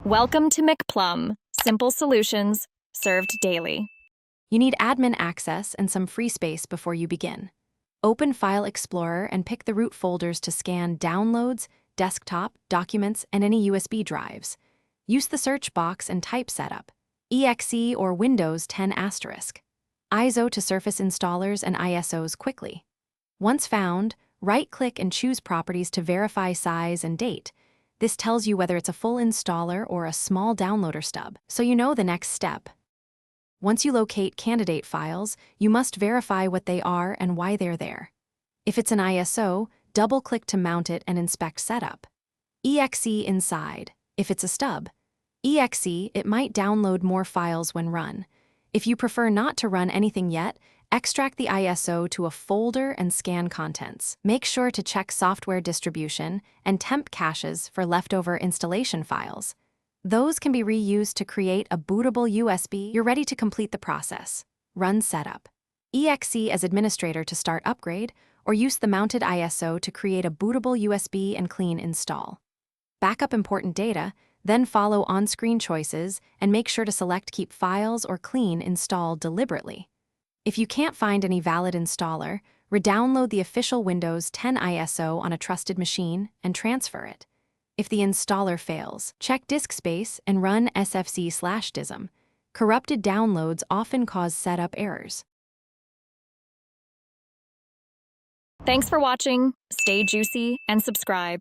Welcome to McPlum, simple solutions served daily. You need admin access and some free space before you begin. Open File Explorer and pick the root folders to scan downloads, desktop, documents, and any USB drives. Use the search box and type setup, exe or Windows 10 asterisk. ISO to surface installers and ISOs quickly. Once found, right-click and choose Properties to verify size and date. This tells you whether it's a full installer or a small downloader stub, so you know the next step. Once you locate candidate files, you must verify what they are and why they're there. If it's an ISO, double-click to mount it and inspect setup. Exe inside. If it's a stub. Exe, it might download more files when run. If you prefer not to run anything yet, extract the ISO to a folder and scan contents. Make sure to check software distribution and temp caches for leftover installation files. Those can be reused to create a bootable USB. You're ready to complete the process. Run setup. Exe as administrator to start upgrade, or use the mounted ISO to create a bootable USB and clean install. Backup important data, then follow on-screen choices and make sure to select Keep Files or Clean installed deliberately. If you can't find any valid installer, redownload the official Windows 10 ISO on a trusted machine and transfer it. If the installer fails, check disk space and run sfc/dism. Corrupted downloads often cause setup errors. Thanks for watching. Stay juicy and subscribe.